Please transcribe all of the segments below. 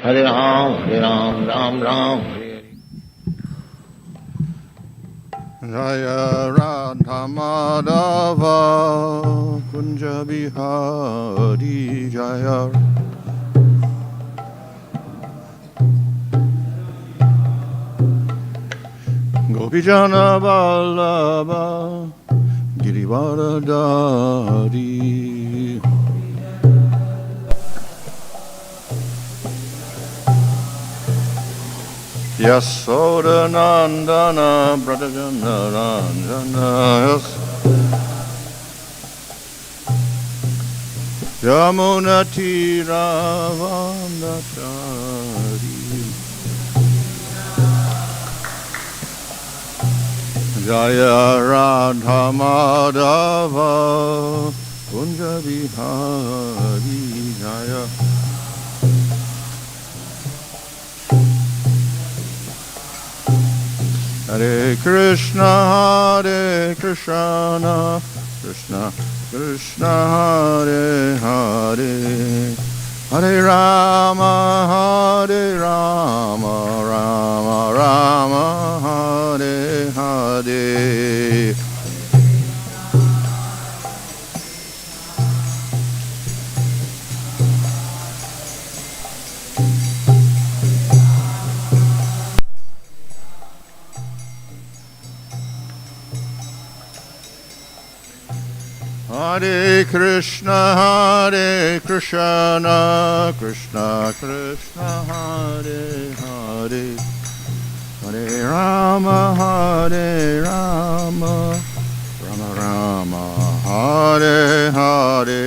Hare Ram, Ram Ram, Hare Hare. Jaya Radha Madhava Kunja Bihari Jaya. Gopijana Vallabha Girivaradari. Yasoda Nandana Bradajana Ranjana Yamuna Tira Vandatari Jaya Radha Madhava Kunja Bihari Jaya. Hare Krishna, Krishna Krishna, Hare Hare, Hare Rama, Rama Rama, Hare Hare. Hare Krishna, Krishna Krishna, Hare Hare, Hare Rama, Rama Rama, Hare Hare.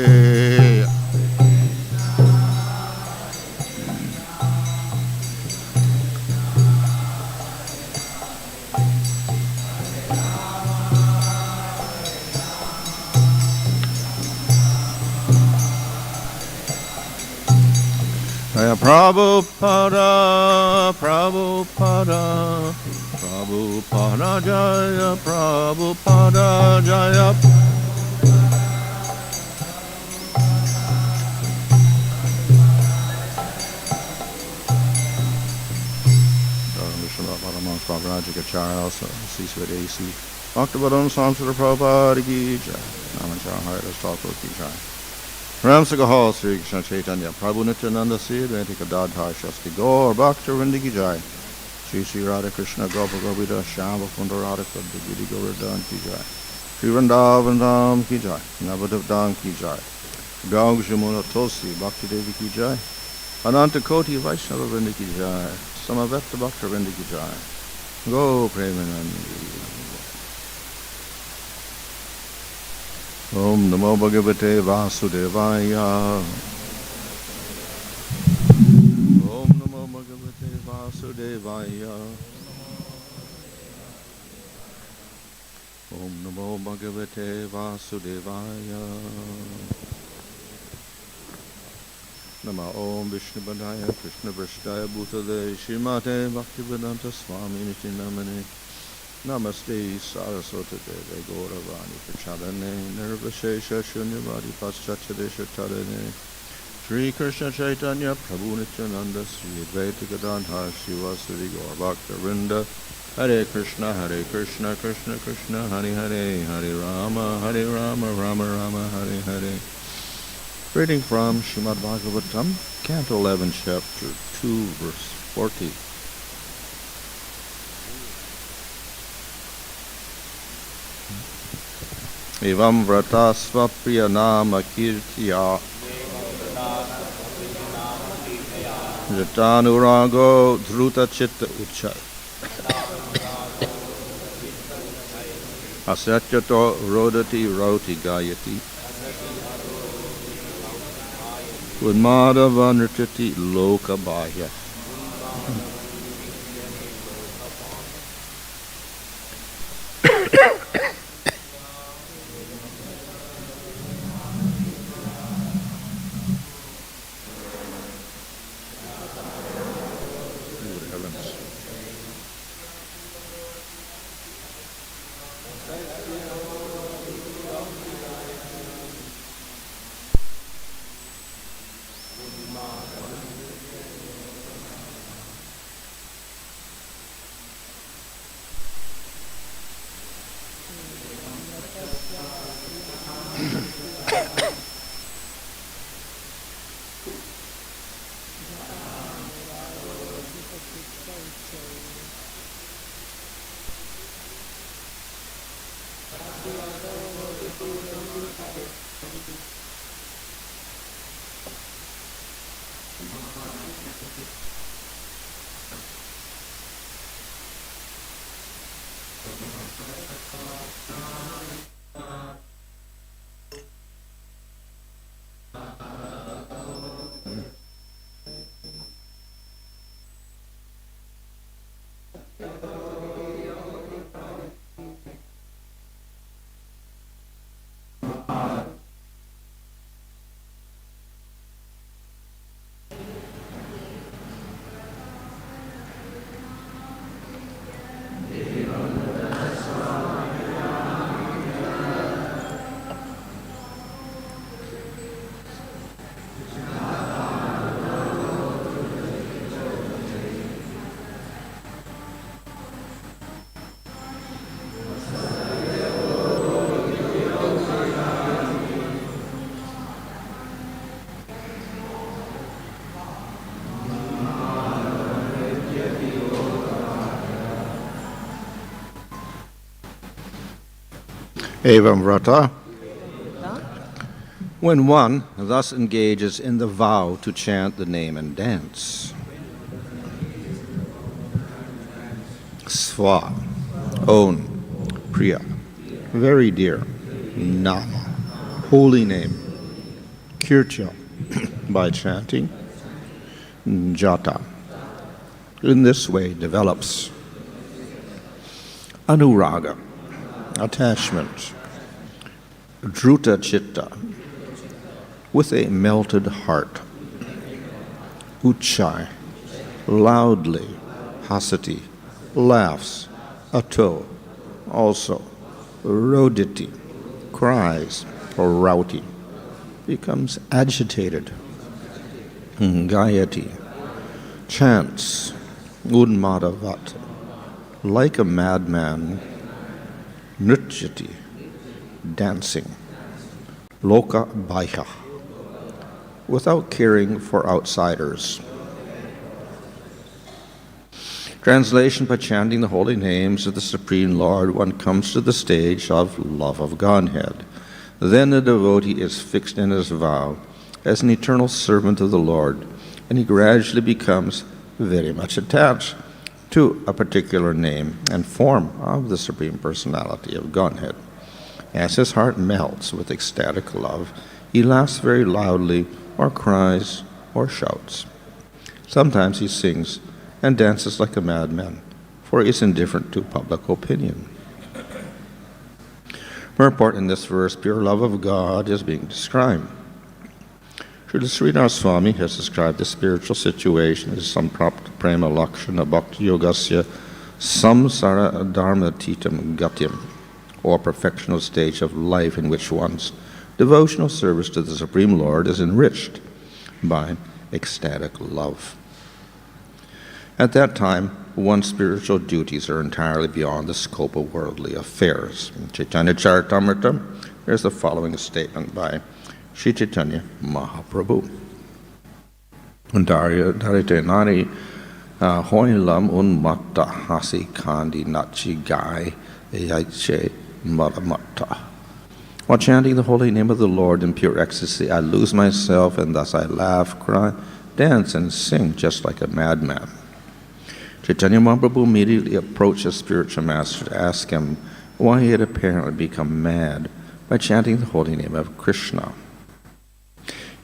Jaya Prabhupada, Prabhupada, Prabhupada, Jaya Prabhupada, Jaya. Acharyas, C-Svedasi, Bhaktivinoda Swami Prabhupada Ki Jai, Namacharya Thakur Ki Jai. Ram Sagahal Sri Krishna Chaitanya Prabhu Nityananda Sri Advaita Gadadhar Shasti Gaur Bhakta Vrinda Ki Jai. Shri Shri Radha Krishna Gopa Gopita Shamba Kunda Radha Kunda Giri Govardhan Ki Jai. Shri Vrindavan Dham Ki Jai. Navadip Dham Ki Jai. Gaur Jamuna Tulsi Bhakti Devi Ki Jai. Ananta Koti Vaishnava Vrinda Ki Jai. Samaveta Bhakta Vrinda Ki Jai. Go Premanandi. Om Namo Bhagavate Vasudevaya. Om Namo Bhagavate Vasudevaya. Om Namo Bhagavate Vasudevaya. Nama Om Vishnupadaya Krishna Vrashtaya Bhutale Shrimate Bhaktivedanta Swami Niti Namane. Namaste Saraswati Deve Gauravani Prachadane Nirvashesha Shunyavadi Paschachadesha Tadane Shri Krishna Chaitanya Prabhu Nityananda Sri Advaita Gadadhar Shivasari Gaur Bhakta Vrinda. Hare Krishna Krishna Krishna Hare Hare, Hare Rama Rama Rama, Hare Hare. Reading from Srimad Bhagavatam, Canto 11, Chapter 2, verse 40. Evam-vrataḥ sva-priya-nāma-kīrtyā jātānurāgo druta-citta uccaiḥ hasaty roditi rauti gāyati unmāda-van nṛtyati loka-bāhyaḥ. Evam-vrataḥ. When one thus engages in the vow to chant the name and dance, sva, own, priya, very dear, nama, holy name, kīrtya, by chanting, jāta, in this way develops anurāgaḥ, attachment, druta-citta, with a melted heart, uccaiḥ, loudly, hasati, laughs, atho, also, roditi, cries, or rauti, becomes agitated, gāyati, chants, unmāda-vat, like a madman, nṛtyati, dancing, loka-bāhyaḥ, without caring for outsiders. Translation: by chanting the holy names of the Supreme Lord, one comes to the stage of love of Godhead. Then the devotee is fixed in his vow as an eternal servant of the Lord, and he gradually becomes very much attached to a particular name and form of the Supreme Personality of Godhead. As his heart melts with ecstatic love, he laughs very loudly, or cries, or shouts. Sometimes he sings and dances like a madman, for he is indifferent to public opinion. Purport: in this verse, pure love of God is being described. Srila Sridhar Swami has described the spiritual situation as samprapta prema lakshana bhakti yogasya samsara dharmatitam gatyam, or perfectional stage of life in which one's devotional service to the Supreme Lord is enriched by ecstatic love. At that time, one's spiritual duties are entirely beyond the scope of worldly affairs. In Chaitanya Charitamrita, there's the following statement by Sri Chaitanya Mahaprabhu. Darite nari hoilam unmāda hasi kandi nachi gai yache maramata. While chanting the holy name of the Lord in pure ecstasy, I lose myself, and thus I laugh, cry, dance, and sing just like a madman. Chaitanya Mahaprabhu immediately approached his spiritual master to ask him why he had apparently become mad by chanting the holy name of Krishna.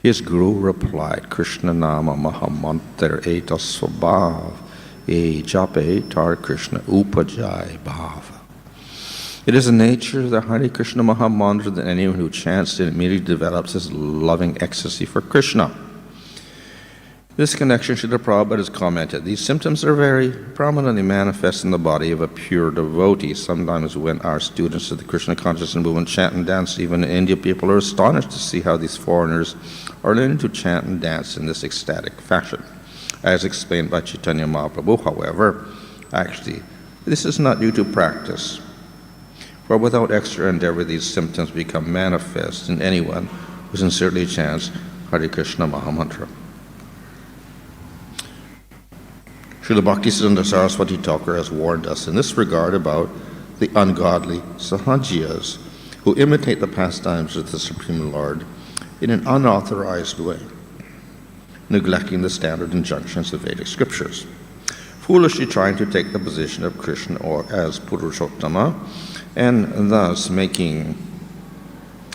His guru replied, Krishna nama mahamantar eta svabhav e jape tar Krishna upajai bhāvā. It is the nature of the Hare Krishna Mahamantra that anyone who chants it immediately develops his loving ecstasy for Krishna. This connection, Srila Prabhupada has commented, these symptoms are very prominently manifest in the body of a pure devotee. Sometimes when our students of the Krishna consciousness movement chant and dance, even in India, people are astonished to see how these foreigners are learning to chant and dance in this ecstatic fashion. As explained by Chaitanya Mahaprabhu, however, actually, this is not due to practice. For without extra endeavor, these symptoms become manifest in anyone who sincerely chants Hare Krishna Mahamantra. Srila Bhaktisiddhanta Saraswati Thakur has warned us in this regard about the ungodly sahajias who imitate the pastimes of the Supreme Lord in an unauthorized way, neglecting the standard injunctions of Vedic scriptures. foolishly trying to take the position of Krishna or as Purushottama, and thus making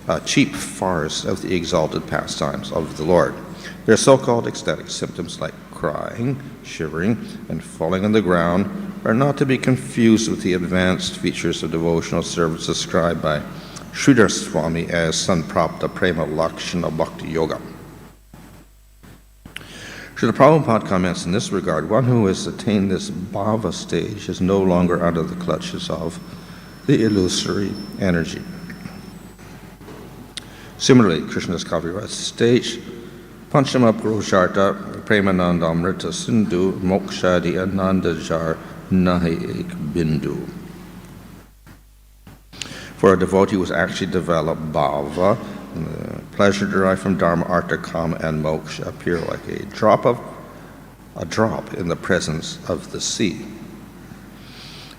a cheap farce of the exalted pastimes of the Lord. Their so-called ecstatic symptoms like crying, shivering, and falling on the ground are not to be confused with the advanced features of devotional service described by Sridhar Swami as Sanprapta Prema Lakshana Bhakti Yoga. Srila Prabhupada comments in this regard, one who has attained this bhāvā stage is no longer under the clutches of the illusory energy. Similarly, Krishna's Kaviraj stage, Panchama Purushartha Premanandamrita Sindhu Mokshadi Anandajar Nahi Ek Bindu. For a devotee who has actually developed bhāvā, pleasure derived from dharma, artha, kama, and moksha appear like a drop in the presence of the sea.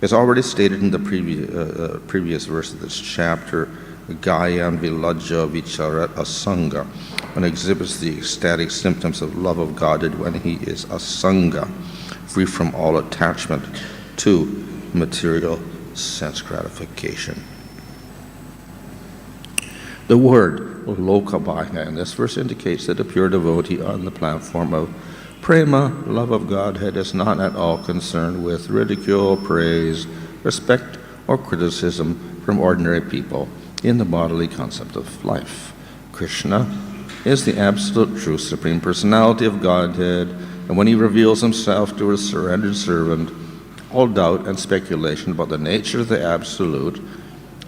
As already stated in the previous verse of this chapter, Gāyam vilajja vicharat asanga, one exhibits the ecstatic symptoms of love of Godhead when he is asanga, free from all attachment to material sense gratification. The word loka-bāhyaḥ in this verse indicates that a pure devotee on the platform of prema, love of Godhead, is not at all concerned with ridicule, praise, respect, or criticism from ordinary people in the bodily concept of life. Krishna is the absolute true Supreme Personality of Godhead, and when he reveals himself to a surrendered servant, all doubt and speculation about the nature of the Absolute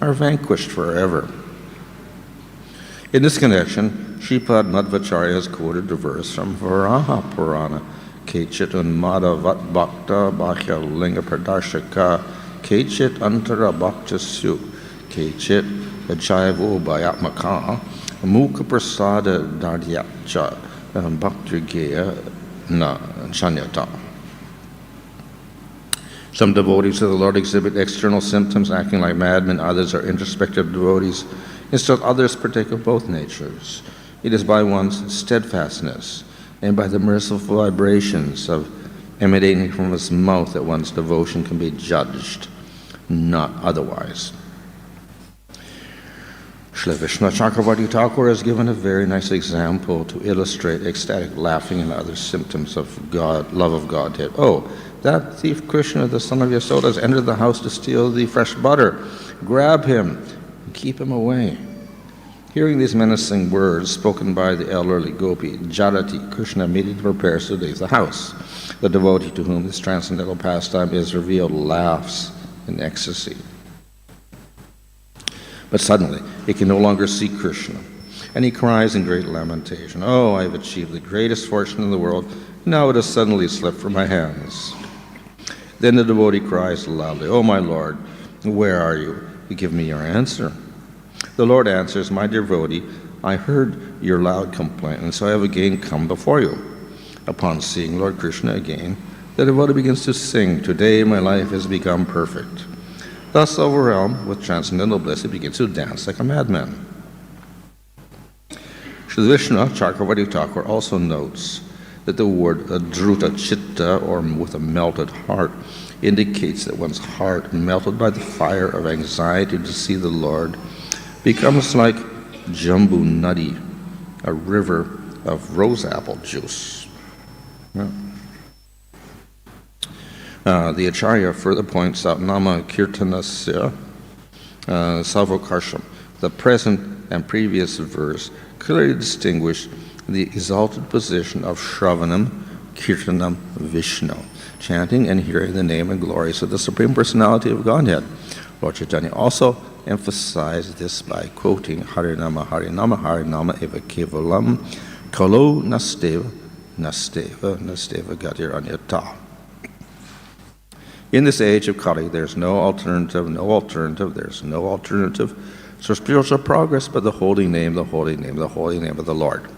are vanquished forever. In this connection, Sripad Madhvacharya has quoted the verse from Varaha Purana, Kechit unmāda-vat bhakta bhakya linga pradarshaka, Kechit antara bhaktasyu, Kechit jayavo bhayatmaka, mukha prasada dardyacha, bhaktirgaya na chanyata. Some devotees of the Lord exhibit external symptoms acting like madmen, others are introspective devotees, and still others partake of both natures. It is by one's steadfastness and by the merciful vibrations of emanating from his mouth that one's devotion can be judged, not otherwise. Srila Vishnu Chakravarti Thakur has given a very nice example to illustrate ecstatic laughing and other symptoms of love of Godhead. Oh, that thief Krishna, the son of Yasoda, has entered the house to steal the fresh butter. Grab him and keep him away. Hearing these menacing words spoken by the elderly gopi, jātāti, Krishna immediately prepares to leave the house. The devotee to whom this transcendental pastime is revealed laughs in ecstasy. But suddenly, he can no longer see Krishna, and he cries in great lamentation, "Oh, I have achieved the greatest fortune in the world. Now it has suddenly slipped from my hands." Then the devotee cries loudly, "Oh, my Lord, where are you? Give me your answer." The Lord answers, "My dear devotee, I heard your loud complaint, and so I have again come before you." Upon seeing Lord Krishna again, the devotee begins to sing, "Today my life has become perfect." Thus, overwhelmed with transcendental bliss, he begins to dance like a madman. Srila Vishnu Chakravarti Thakur also notes that the word druta-citta, or with a melted heart, indicates that one's heart, melted by the fire of anxiety to see the Lord, becomes like Jambu Nadi, a river of rose apple juice. Yeah. The acharya further points out nama-kirtanasya savokarsham. The present and previous verse clearly distinguish the exalted position of Shravanam, Kirtanam, Vishnu, chanting and hearing the name and glories of the Supreme Personality of Godhead. Lord Chaitanya also emphasized this by quoting Harinama, Harinama, Harinama eva kevalam, kalo nasteva, nasteva, nasteva gatir anyata. In this age of Kali, there's no alternative, there's no alternative for spiritual progress but the holy name, the holy name, the holy name of the Lord.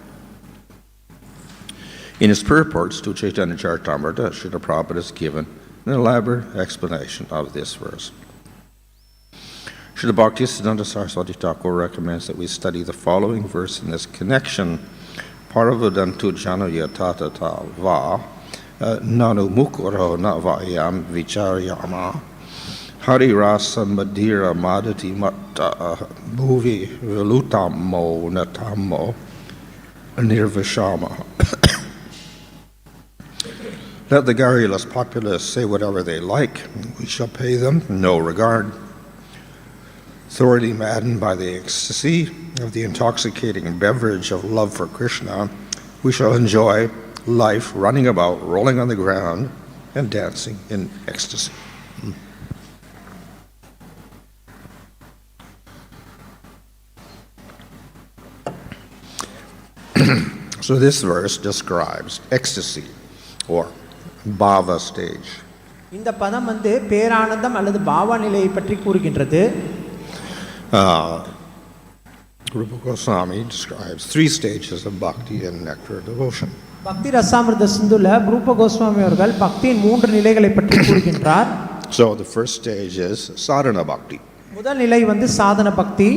In his purports to Chaitanya Charitamrita, Srila Prabhupada has given an elaborate explanation of this verse. Srila Bhaktisiddhanta Saraswati Thakur recommends that we study the following verse in this connection. Paravadantu jano yatata va nanu mukuro navayam vicharyama hari rasa madira madati matta bhuvi vilutamo natamo nirvishama. Let the garrulous populace say whatever they like, we shall pay them no regard. Thoroughly maddened by the ecstasy of the intoxicating beverage of love for Krishna, we shall enjoy life running about, rolling on the ground, and dancing in ecstasy. So this verse describes ecstasy or bhāvā stage. இந்த பதம் வந்து பேரானந்தம் அல்லது பாவா நிலையை பற்றி கூறுகின்றது. Rupa Goswami describes 3 stages of bhakti and nectar devotion. பக்தி ரசாமிர்த சிந்துல ரூப கோஸ்வாமி அவர்கள் பக்தியின் 3 நிலைகளை பற்றி கூறுகின்றார். So the first stage is sadhana bhakti. முதல் நிலை வந்து சாதன பக்தி.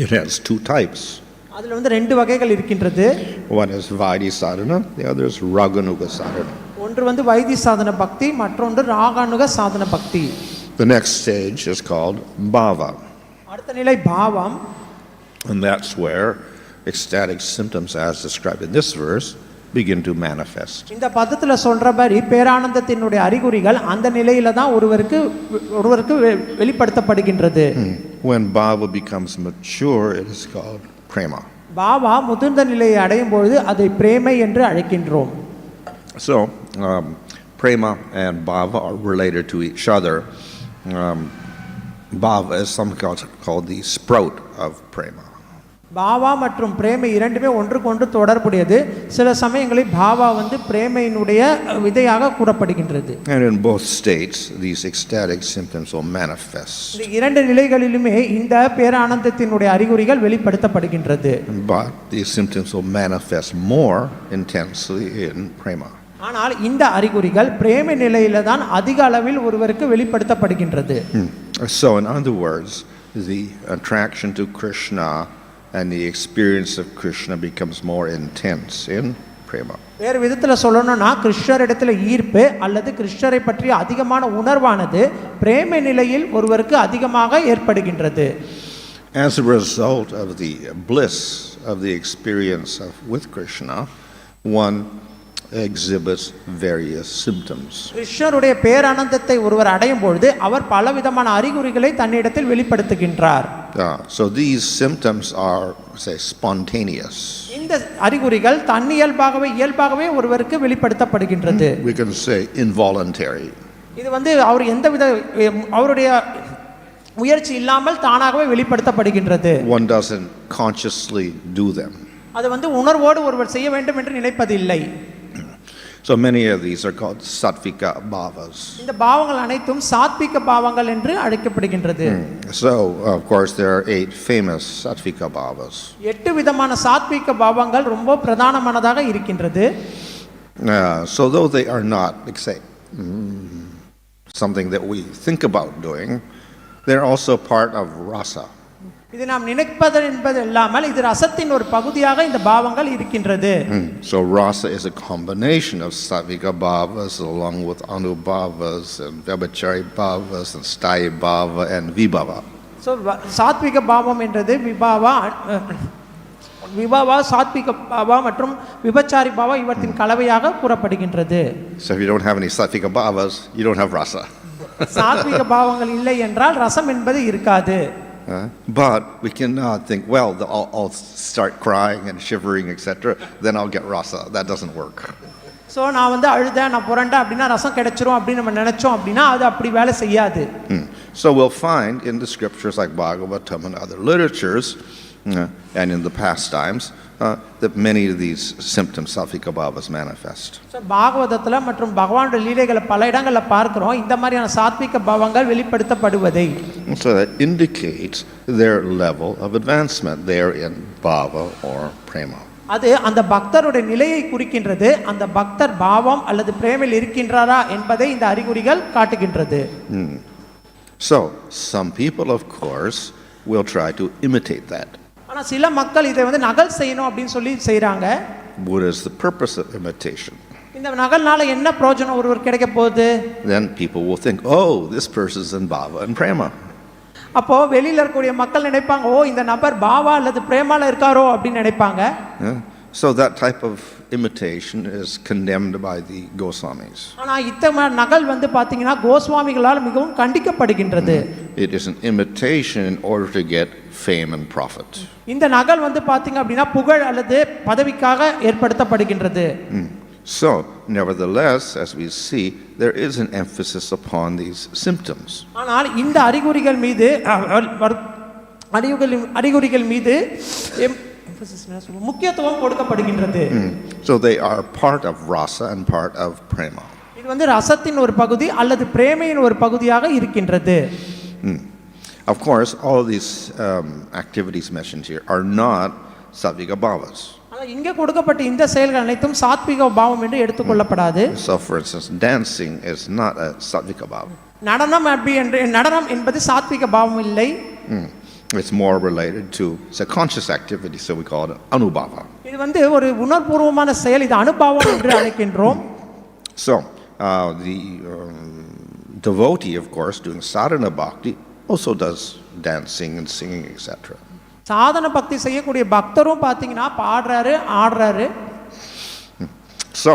It has 2 types. அதுல வந்து 2 வகைகள் இருக்கின்றது. One is vaidhi sadhana, the other is raganuga sadhana. ஒன்று வந்து வைதி சாதன பக்தி, மற்றொன்று ராகானுக சாதன பக்தி. The next stage is called bhāvā. அடுத்த நிலை பாவம். And that's where ecstatic symptoms as described in this verse begin to manifest. இந்த பதத்துல சொல்றபடி பேரானந்தத்தினுடைய அறிகுறிகள் அந்த நிலையில தான் ஒருவருக்கு வெளிப்படுத்தப்படுகின்றது. When bhāvā becomes mature, it is called prema. பாவா முதிர்ந்த நிலையை அடையும் பொழுது அதை பிரேமை என்று அழைக்கின்றோம். So prema and bhāvā are related to each other. Bhāvā is sometimes called the sprout of prema. பாவா மற்றும் பிரேமை இரண்டுமே ஒன்றுக்கொன்று தொடர்புடையது. சில சமயங்களில் பாவா வந்து பிரேமையினுடைய விதையாக கூறப்படுகின்றது. And in both states these ecstatic symptoms will manifest. இந்த இரண்டு நிலைகளிலுமே இந்த பேரானந்தத்தினுடைய அறிகுறிகள் வெளிப்படுத்தப்படுகின்றது. But these symptoms will manifest more intensely in prema. ஆனால் இந்த அறிகுறிகள் பிரேமை நிலையில தான் அதிக அளவில் ஒருவருக்கு வெளிப்படுத்தப்படுகின்றது. So in other words, the attraction to Krishna and the experience of Krishna becomes more intense in prema. வேறு விதத்துல சொல்லணும்னா கிருஷ்ணரிடத்துல ஈர்ப்பு அல்லது கிருஷ்ணரை பற்றிய அதிகமான உணர்வானது பிரேமை நிலையில் ஒருவருக்கு அதிகமாக ஏற்படுகின்றது. As a result of the bliss of the experience with Krishna, one exhibits various symptoms. கிருஷ்ணருடைய பேரானந்தத்தை ஒருவர் அடையும் பொழுது அவர் பலவிதமான அறிகுறிகளை தன்னிடத்தில் வெளிப்படுத்துகின்றார். So these symptoms are, say, spontaneous. இந்த அறிகுறிகள் இயல்பாகவே ஒருவருக்கு வெளிப்படுத்தப்படுகின்றது. We can say involuntary. இது வந்து அவர் எந்தவித அவருடைய முயற்சி இல்லாமல் தானாகவே வெளிப்படுத்தப்படுகின்றது. One doesn't consciously do them. அது வந்து உணர்வோடு ஒருவர் செய்ய வேண்டும் என்று நினைப்பதில்லை. So many of these are called sattvika bhavas. இந்த பாவங்கள் அனைத்தும் சாத்விக பாவங்கள் என்று அழைக்கப்படுகின்றது. So of course there are 8 famous sattvika bhavas. 8 விதமான சாத்விக பாவங்கள் ரொம்ப பிரதானமானதாக இருக்கின்றது. So though they are not, like say, something that we think about doing, they're also part of rasa. இது நாம் நினைப்பது என்பது இல்லாமல் இது ரசத்தின் ஒரு பகுதியாக இந்த பாவங்கள் இருக்கின்றது. So rasa is a combination of sattvika bhavas along with anubhāvas and vyabhachari bhavas and sthāyi bhāva and vibhava. So சாத்விக பாவம் என்றது விபாவா சாத்விக பாவா மற்றும் விபச்சாரி பாவா இவற்றின் கலவையாக கூறப்படுகின்றது. So if you don't have any sattvika bhavas, you don't have rasa. சாத்விக பாவங்கள் இல்லை என்றால் ரசம் என்பது இருக்காது. But we cannot think, well, I'll start crying and shivering, etc., then I'll get rasa. That doesn't work. So நான் வந்து அழுதேன் நான் புரண்டேன் அப்படினா ரசம் கிடைச்சிரும் அப்படி நம்ம நினைச்சோம் அப்படினா அது அப்படி வேலை செய்யாது. So we'll find in the scriptures like Bhagavatam and other literatures and in the pastimes that many of these symptoms sattvika bhavas manifest. So பாகவதத்துல மற்றும் பகவானுடைய லீலைகளை பல இடங்கள்ல பார்க்கிறோம் இந்த மாதிரியான சாத்விக பாவங்கள் வெளிப்படுத்தப்படுவதை. So that indicates their level of advancement there in bhāvā or prema. அது அந்த பக்தருடைய நிலையை குறிக்கின்றது. அந்த பக்தர் பாவம் அல்லது பிரேமையில் இருக்கின்றாரா என்பதை இந்த அறிகுறிகள் காட்டுகின்றது. So some people of course will try to imitate that. ஆனா சில மக்கள் இதை வந்து நகல் செய்யணும் அப்படினு சொல்லி செய்றாங்க. What is the purpose of imitation? இந்த நகல்னால என்ன பிரயோஜனம் ஒருவர் கிடைக்க போகுது? Then people will think, oh, this person's in bhāvā and prema. அப்போ வெளியில இருக்கக்கூடிய மக்கள் நினைப்பாங்க, ஓ இந்த நபர் பாவா அல்லது பிரேமால இருக்காரோ அப்படின்னு நினைப்பாங்க. So that type of imitation is condemned by the Goswamis. ஆனா இந்த நகல் வந்து பாத்தீங்கன்னா கோஸ்வாமிகளால் மிகவும் கண்டிக்கப்படுகின்றது. It is an imitation in order to get fame and profit. இந்த நகல் வந்து பாத்தீங்க அப்படினா புகழ் அல்லது பதவிக்காக ஏற்படுத்தப்படுகின்றது. So nevertheless, as we see, there is an emphasis upon these symptoms. ஆனால் இந்த அறிகுறிகள் மீது அறிகுறிகள் மீது முக்கியத்துவம் கொடுக்கப்படுகின்றது. So they are part of rasa and part of prema. இது வந்து ரசத்தின் ஒரு பகுதி அல்லது பிரேமையின் ஒரு பகுதியாக இருக்கின்றது. Of course, all these activities mentioned here are not sattvika bhavas. இங்கே கொடுக்கப்பட்ட இந்த செயல்கள் அனைத்தும் சாத்விக பாவம் என்று எடுத்துக்கொள்ளப்படாது. So for instance, dancing is not a sattvika bhava. நடனம் என்பது சாத்விக பாவம் இல்லை. It's more related to it's a conscious activity, so we call it anubhava. இது வந்து ஒரு உணர்வுபூர்வமான செயல், இது அனுபவம் என்று அழைக்கின்றோம். So the devotee, of course, doing sadhana bhakti also does dancing and singing, etc. சாதன பக்தி செய்யக்கூடிய பக்தரும் பாத்தீங்கன்னா பாடுறாரு, ஆடுறாரு. So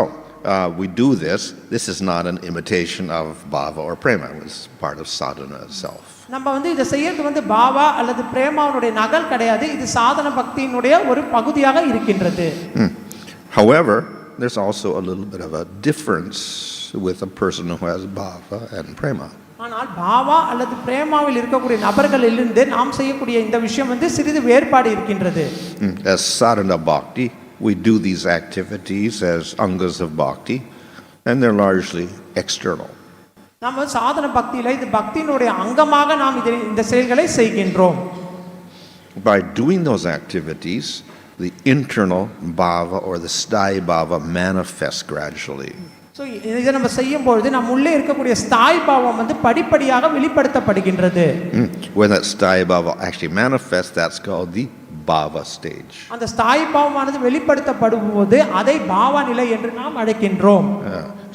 we do this. This is not an imitation of bhava or prema. It's part of sadhana itself. நம்ம வந்து இத செய்யறது வந்து பாவா அல்லது பிரேமாவுடைய நகல் கிடையாது, இது சாதன பக்தியினுடைய ஒரு பகுதியாக இருக்கின்றது. However, there's also a little bit of a difference with a person who has bhava and prema. ஆனால் பாவா அல்லது பிரேமாவில் இருக்கக்கூடிய நபர்களிலிருந்து நாம் செய்யக்கூடிய இந்த விஷயம் வந்து சிறிது வேறுபாடு இருக்கின்றது. As sadhana bhakti, we do these activities as angas of bhakti, and they're largely external. நம்ம சாதன பக்தியில இது பக்தியினுடைய அங்கமாக நாம் இந்த செயல்களை செய்கின்றோம். By doing those activities, the internal bhava or the sthāyi bhava manifests gradually. So இதை நம்ம செய்யும் பொழுது நம்ம உள்ளே இருக்கக்கூடிய ஸ்தாயி பாவம் வந்து படிப்படியாக வெளிப்படுத்தப்படுகின்றது. When that sthāyi bhava actually manifests, that's called the bhava stage. அந்த ஸ்தாயி பாவமானது வெளிப்படுத்தப்படும்போது அதை பாவ நிலை என்று நாம் அழைக்கின்றோம்.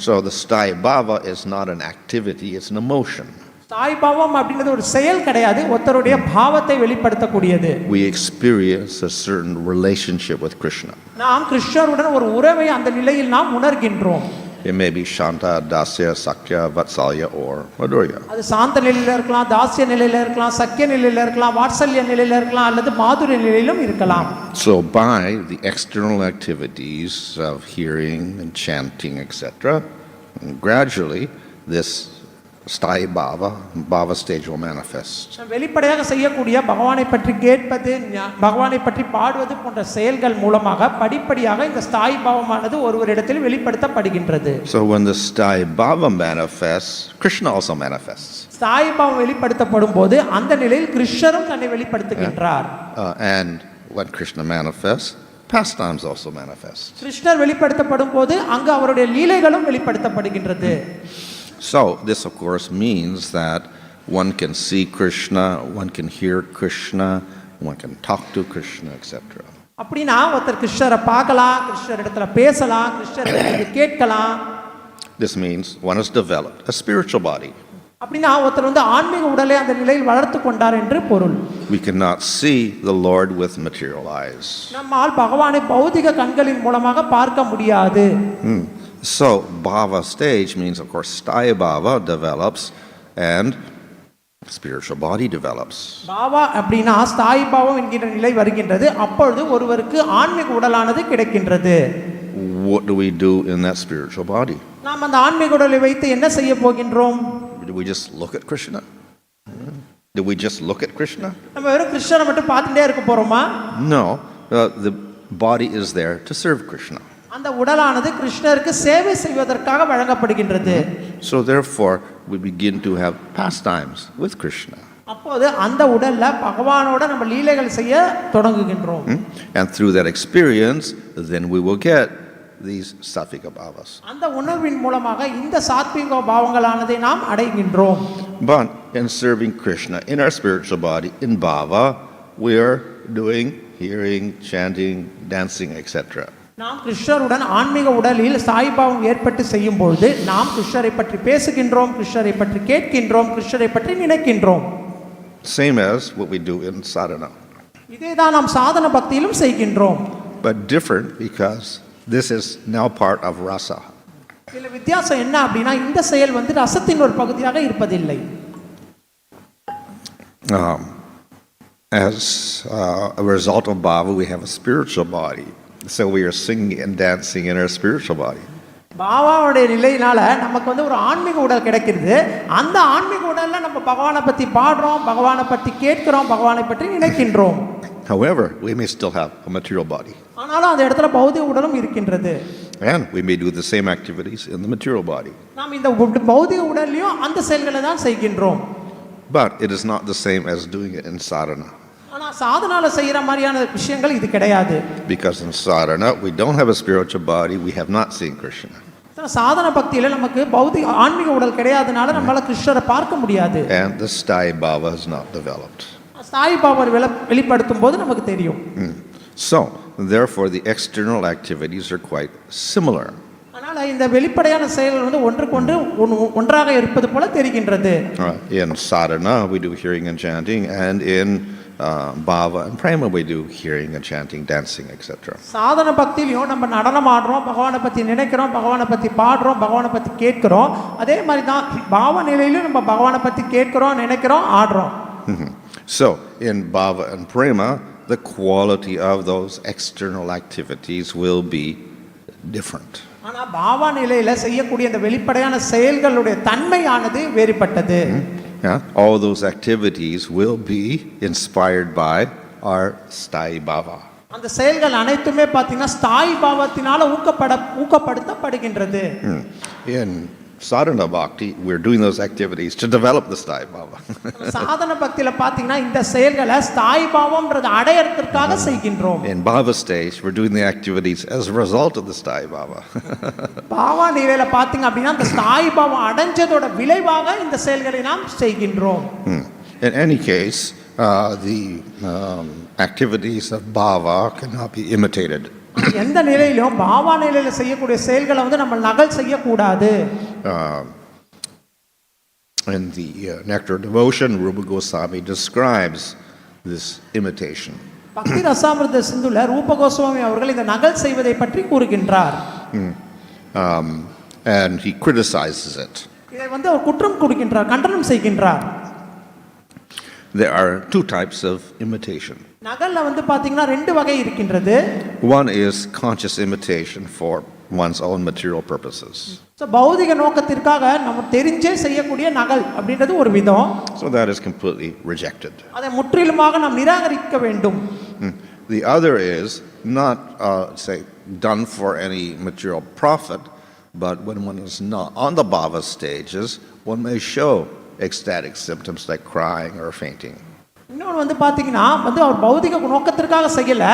So the sthāyi bhava is not an activity, it's an emotion. ஸ்தாயி பாவம் அப்படிங்கிறது ஒரு செயல் கிடையாது, ஒருத்தருடைய பாவத்தை வெளிப்படுத்தக்கூடியது. We experience a certain relationship with Krishna. நாம் கிருஷ்ணருடன் ஒரு உறவை அந்த நிலையில் நாம் உணர்கின்றோம். It may be Shanta, Dasya, Sakya, Vatsalya or Madhurya. அது சாந்த நிலையில இருக்கலாம், தாஸ்ய நிலையில இருக்கலாம், சக்கிய நிலையில இருக்கலாம், வாத்சல்ய நிலையில இருக்கலாம் அல்லது மாதுரிய நிலையிலும் இருக்கலாம். So by the external activities of hearing and chanting, etc., gradually this sthāyi bhava stage will manifest. வெளிப்படையாக செய்யக்கூடிய பகவானை பற்றி கேட்பது, பகவானை பற்றி பாடுவது போன்ற செயல்கள் மூலமாக படிப்படியாக இந்த ஸ்தாயி பாவமானது ஒருவரிடத்தில் வெளிப்படுத்தப்படுகின்றது. So when the sthāyi bhava manifests, Krishna also manifests. ஸ்தாயி பாவம் வெளிப்படுத்தப்படும் போது அந்த நிலையில் கிருஷ்ணரும் தன்னை வெளிப்படுத்துகின்றார். And when Krishna manifests, pastimes also manifest. கிருஷ்ணர் வெளிப்படுத்தப்படும் போது அங்கு அவருடைய லீலைகளும் வெளிப்படுத்தப்படுகின்றது. So this of course means that one can see Krishna, one can hear Krishna, one can talk to Krishna, etc. அப்படினா ஒருத்தர் கிருஷ்ணரை பார்க்கலாம், கிருஷ்ணரிடத்துல பேசலாம், கிருஷ்ணரை கேட்கலாம். This means one has developed a spiritual body. அப்படினா ஒருத்தர் வந்து ஆன்மீக உடலை அந்த நிலையில் வளர்த்து கொண்டார் என்று பொருள். We cannot see the Lord with material eyes. நம்மால் பகவானை பௌதிக கண்களின் மூலமாக பார்க்க முடியாது. So bhava stage means of course sthāyi bhava develops and spiritual body develops. பாவா அப்படினா ஸ்தாயி பாவம் என்கிற நிலை வருகின்றது, அப்பொழுது ஒருவருக்கு ஆன்மீக உடலானது கிடைக்கின்றது. What do we do in that spiritual body? நாம் அந்த ஆன்மீக உடலை வைத்து என்ன செய்ய போகின்றோம்? Do we just look at Krishna? Do we just look at Krishna? நம்ம வெறும் கிருஷ்ணரை மட்டும் பார்த்துட்டே இருக்க போறோமா? No, the body is there to serve Krishna. அந்த உடலானது கிருஷ்ணருக்கு சேவை செய்வதற்காக வழங்கப்படுகின்றது. So therefore we begin to have pastimes with Krishna. அப்போது அந்த உடல்ல பகவானோட நம்ம லீலைகள் செய்ய தொடங்குகின்றோம். And through that experience then we will get these sattvika bhavas. அந்த உணர்வின் மூலமாக இந்த சாத்விக பாவங்களானதை நாம் அடைகின்றோம். But in serving Krishna in our spiritual body in bhava, we are doing hearing, chanting, dancing, etc. நாம் கிருஷ்ணருடன் ஆன்மீக உடலில் சாய்பாவம் ஏற்பட்டு செய்யும் பொழுது நாம் கிருஷ்ணரை பற்றி பேசுகின்றோம், கிருஷ்ணரை பற்றி கேட்கின்றோம், கிருஷ்ணரை பற்றி நினைக்கின்றோம். Same as what we do in sadhana. இதேதான் நாம் சாதன பக்தியிலும் செய்கின்றோம். But different because this is now part of rasa. இதுல வித்தியாசம் என்ன அப்படினா இந்த செயல் வந்து ரசத்தின் ஒரு பகுதியாக இருப்பதில்லை. As a result of bhāvā, we have a spiritual body. So we are singing and dancing in our spiritual body. பாவாவுடைய நிலையினால நமக்கு வந்து ஒரு ஆன்மீக உடல் கிடைக்கிறது. அந்த ஆன்மீக உடல்ல நம்ம பகவானை பத்தி பாடுறோம், பகவானை பத்தி கேட்கிறோம், பகவானை பற்றி நினைக்கின்றோம். However, we may still have a material body. ஆனாலும் அந்த இடத்துல பௌதிக உடலும் இருக்கின்றது. And we may do the same activities in the material body. நாம் இந்த பௌதிக உடல்லையும் அந்த செயல்களை தான் செய்கின்றோம். But it is not the same as doing it in sadhana. ஆனா சாதனால செய்யற மாதிரியான விஷயங்கள் இது கிடையாது. Because in sadhana we don't have a spiritual body, we have not seen Krishna. சாதன பக்தியில நமக்கு பௌதிக ஆன்மீக உடல் கிடையாதனால நம்மால கிருஷ்ணரை பார்க்க முடியாது. And the sthāyi bhāvā is not developed. ஸ்தாயி பாவம் வெளிப்படுத்தும் போது நமக்கு தெரியும். So, therefore the external activities are quite similar. அதனால இந்த வெளிப்படையான செயல்கள் வந்து ஒன்றுக்கொன்று ஒன்றாக இருப்பது போல தெரிகின்றது. In sadhana we do hearing and chanting, and in bhāvā and prema we do hearing and chanting, dancing, etc. சாதன பக்தியிலும் நம்ம நடனம் ஆடுறோம், பகவானை பத்தி நினைக்கிறோம், பகவானை பத்தி பாடுறோம், பகவானை பத்தி கேட்கிறோம். அதே மாதிரி தான் பாவ நிலையிலும் நம்ம பகவானை பத்தி கேட்கிறோம், நினைக்கிறோம், ஆடுறோம். So in bhāvā and prema the quality of those external activities will be different. ஆனா பாவ நிலையில செய்யக்கூடிய அந்த வெளிப்படையான செயல்களுடைய தன்மையானது வேறுபட்டது. All those activities will be inspired by our sthāyi bhāvā. அந்த செயல்கள் அனைத்துமே பாத்தீங்கன்னா ஸ்தாயி பாவத்தினால ஊக்கப்படுத்தப்படுகின்றது. In sadhana bhakti we're doing those activities to develop the sthāyi bhāvā. சாதன பக்தியில பாத்தீங்கன்னா இந்த செயல்களை ஸ்தாயி பாவம்ன்றது அடையறதுக்காக செய்கின்றோம். In bhāva stage we're doing the activities as a result of the sthāyi bhāvā. பாவ நிலையில பாத்தீங்க அப்படினா அந்த ஸ்தாயி பாவம் அடைஞ்சதோட விளைவாக இந்த செயல்களை நாம் செய்கின்றோம். In any case the activities of bhāvā cannot be imitated. எந்த நிலையிலும் பாவ நிலையில செய்யக்கூடிய செயல்களை வந்து நம்ம நகல் செய்ய கூடாது. In the Nectar of Devotion, Rupa Goswami describes this imitation. பக்தி ரசாமிர்த சிந்துல ரூப கோஸ்வாமி அவர்கள் இந்த நகல் செய்வதை பற்றி கூறுகின்றார். And he criticizes it. இதை வந்து அவர் குற்றம் கொடுக்கின்றார், கண்டனம் செய்கின்றார். There are two types of imitation. நகல்ல வந்து பாத்தீங்கன்னா ரெண்டு வகை இருக்கின்றது. One is conscious imitation for one's own material purposes. So பௌதிக நோக்கத்திற்காக நம்ம தெரிஞ்சே செய்யக்கூடிய நகல் அப்படின்றது ஒரு விதம். So that is completely rejected. அதை முற்றிலுமாக நாம் நிராகரிக்க வேண்டும். The other is not say done for any material profit, but when one is not on the bhāva stages, one may show ecstatic symptoms like crying or fainting. இன்னொன்று வந்து பார்த்தீங்கன்னா வந்து அவர் பௌதிக நோக்கத்திற்காக செய்யல,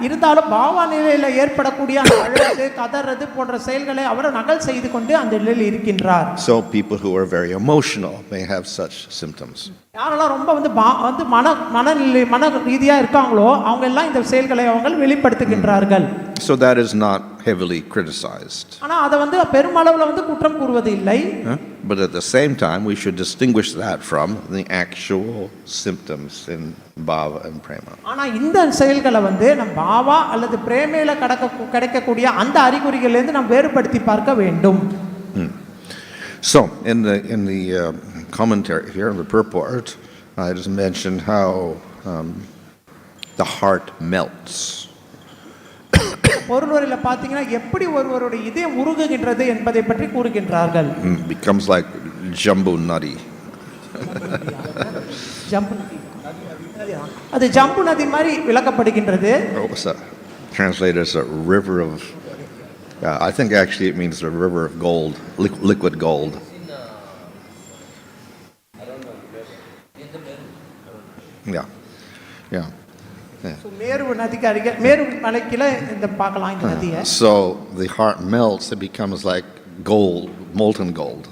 இருந்தாலும் பாவ நிலையில் ஏற்படக்கூடிய அழுவது கதறது போன்ற செயல்களை அவர் நகல் செய்து கொண்டு அந்த நிலையில் இருக்கின்றார். So people who are very emotional may have such symptoms. யாரெல்லாம் ரொம்ப வந்து மன ரீதியா இருக்காங்களோ அவங்க எல்லாம் இந்த செயல்களை அவங்க வெளிப்படுத்துகின்றார்கள். So that is not heavily criticized. ஆனா அத வந்து பெருமளவுல வந்து குற்றம் கூறுவது இல்லை. But at the same time we should distinguish that from the actual symptoms in bhāvā and prema. ஆனா இந்த செயல்களை வந்து நம்ம பாவா அல்லது பிரேமையில கிடைக்கக்கூடிய அந்த அறிகுறிகளில இருந்து நாம் வேறுபடுத்தி பார்க்க வேண்டும். So in the commentary here in the purport it is mentioned how the heart melts. பொருள்வரையில பாத்தீங்கன்னா எப்படி ஒருவருடைய இதயம் உருகுகின்றது என்பதை பற்றி கூறுகின்றார்கள். Becomes like jumbo nadi. அது ஜம்பு நதி மாதிரி விளக்கப்படுகின்றது. Translated as a river of I think actually it means a river of gold, liquid gold. Yeah. So the heart melts, it becomes like gold, molten gold.